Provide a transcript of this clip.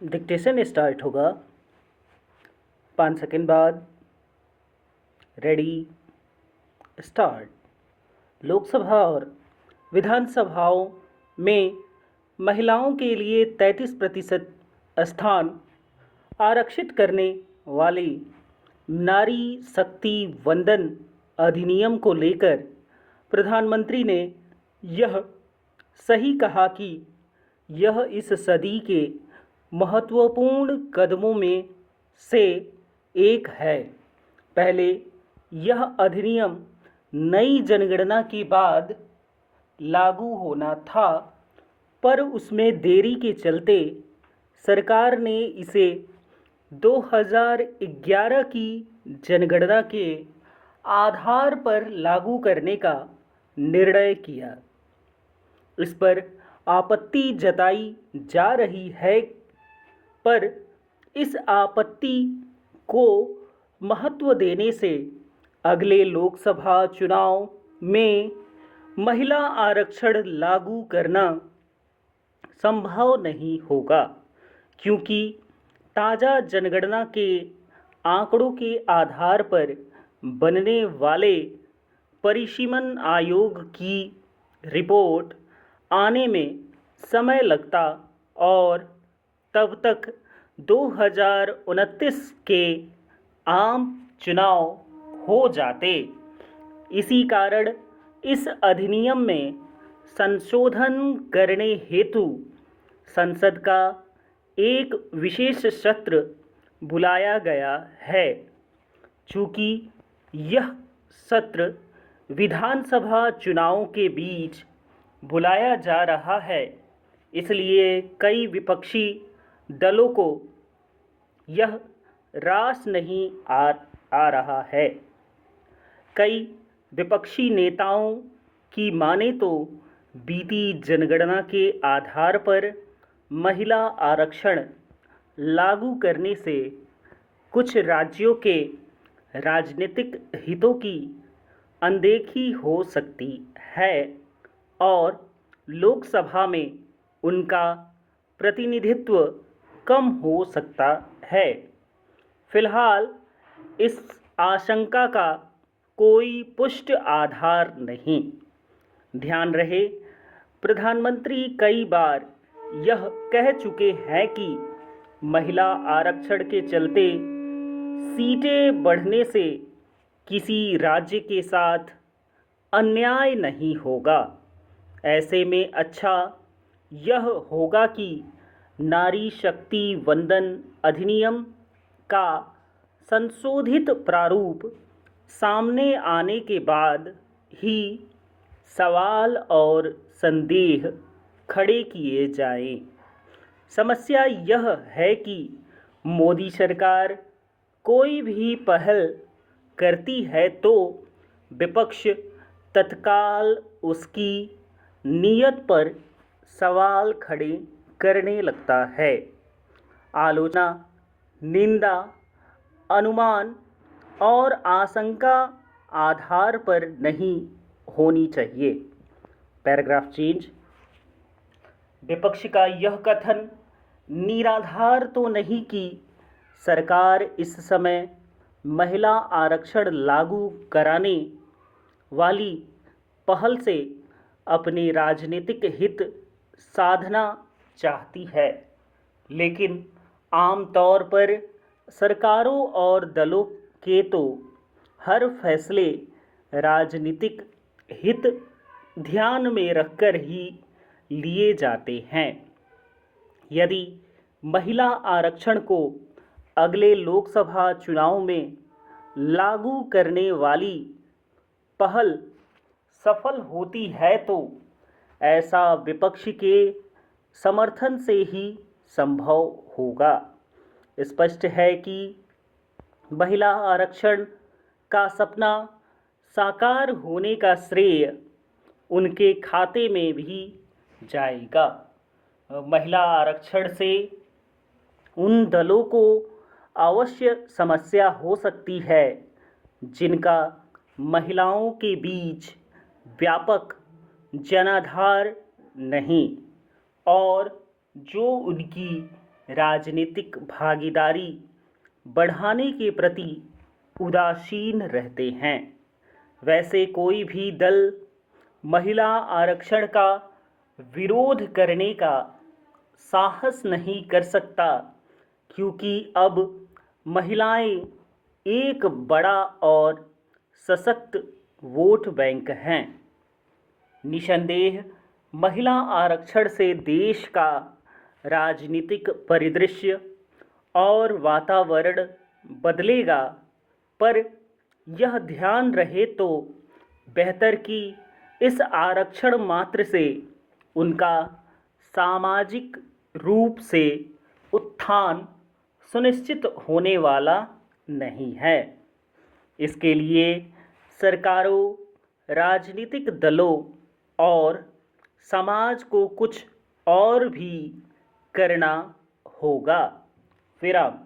Dictation start होगा 5 second बाद। Ready, start. Lok Sabha और विधानसभाओं में महिलाओं के लिए 33% स्थान आरक्षित करने वाले नारी शक्ति वंदन अधिनियम को लेकर प्रधानमंत्री ने यह सही कहा कि यह इस सदी के महत्वपूर्ण कदमों में से एक है। पहले यह अधिनियम नई जनगणना के बाद लागू होना था, पर उसमें देरी के चलते सरकार ने इसे 2011 की जनगणना के आधार पर लागू करने का निर्णय किया। इस पर आपत्ति जताई जा रही है, पर इस आपत्ति को महत्व देने से अगले लोकसभा चुनाव में महिला आरक्षण लागू करना संभव नहीं होगा, क्योंकि ताज़ा जनगणना के आंकड़ों के आधार पर बनने वाले परिसीमन आयोग की रिपोर्ट आने में समय लगता और तब तक 2029 के आम चुनाव हो जाते। इसी कारण इस अधिनियम में संशोधन करने हेतु संसद का एक विशेष सत्र बुलाया गया है। चूँकि यह सत्र विधानसभा चुनावों के बीच बुलाया जा रहा है, इसलिए कई विपक्षी दलों को यह रास नहीं आ रहा है। कई विपक्षी नेताओं की माने तो बीती जनगणना के आधार पर महिला आरक्षण लागू करने से कुछ राज्यों के राजनीतिक हितों की अनदेखी हो सकती है और लोकसभा में उनका प्रतिनिधित्व कम हो सकता है। फिलहाल इस आशंका का कोई पुष्ट आधार नहीं। ध्यान रहे, प्रधानमंत्री कई बार यह कह चुके हैं कि महिला आरक्षण के चलते सीटें बढ़ने से किसी राज्य के साथ अन्याय नहीं होगा। ऐसे में अच्छा यह होगा कि नारी शक्ति वंदन अधिनियम का संशोधित प्रारूप सामने आने के बाद ही सवाल और संदेह खड़े किए जाएं। समस्या यह है कि मोदी सरकार कोई भी पहल करती है तो विपक्ष तत्काल उसकी नीयत पर सवाल खड़े करने लगता है। आलोचना, निंदा, अनुमान और आशंका आधार पर नहीं होनी चाहिए। Paragraph change. विपक्ष का यह कथन निराधार तो नहीं कि सरकार इस समय महिला आरक्षण लागू कराने वाली पहल से अपने राजनीतिक हित साधना चाहती है, लेकिन आमतौर पर सरकारों और दलों के तो हर फैसले राजनीतिक हित ध्यान में रखकर ही लिए जाते हैं। यदि महिला आरक्षण को अगले लोकसभा चुनाव में लागू करने वाली पहल सफल होती है तो ऐसा विपक्ष के समर्थन से ही संभव होगा। स्पष्ट है कि महिला आरक्षण का सपना साकार होने का श्रेय उनके खाते में भी जाएगा। महिला आरक्षण से उन दलों को अवश्य समस्या हो सकती है जिनका महिलाओं के बीच व्यापक जनाधार नहीं और जो उनकी राजनीतिक भागीदारी बढ़ाने के प्रति उदासीन रहते हैं। वैसे कोई भी दल महिला आरक्षण का विरोध करने का साहस नहीं कर सकता, क्योंकि अब महिलाएं एक बड़ा और सशक्त वोट बैंक हैं। निसंदेह महिला आरक्षण से देश का राजनीतिक परिदृश्य और वातावरण बदलेगा, पर यह ध्यान रहे तो बेहतर कि इस आरक्षण मात्र से उनका सामाजिक रूप से उत्थान सुनिश्चित होने वाला नहीं है। इसके लिए सरकारों, राजनीतिक दलों और समाज को कुछ और भी करना होगा। विराम।